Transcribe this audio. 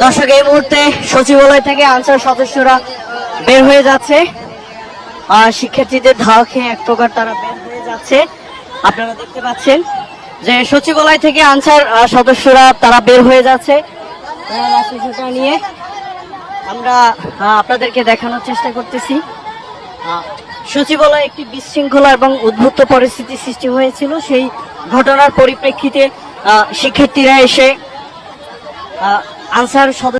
দর্শক, এই মুহূর্তে সচিবালয় থেকে আনসার সদস্যরা বের হয়ে যাচ্ছে। শিক্ষার্থীদের ধাওয়া খেয়ে এক প্রকার তারা বের হয়ে যাচ্ছে। আপনারা দেখতে পাচ্ছেন যে সচিবালয় থেকে আনসার সদস্যরা তারা বের হয়ে যাচ্ছে লাঠিসোঁটা নিয়ে। আমরা আপনাদেরকে দেখানোর চেষ্টা করতেছি সচিবালয়ে একটি বিশৃঙ্খলা এবং উদ্ভুত পরিস্থিতি সৃষ্টি হয়েছিল। সেই ঘটনার পরিপ্রেক্ষিতে শিক্ষার্থীরা এসে আনসার সদস্য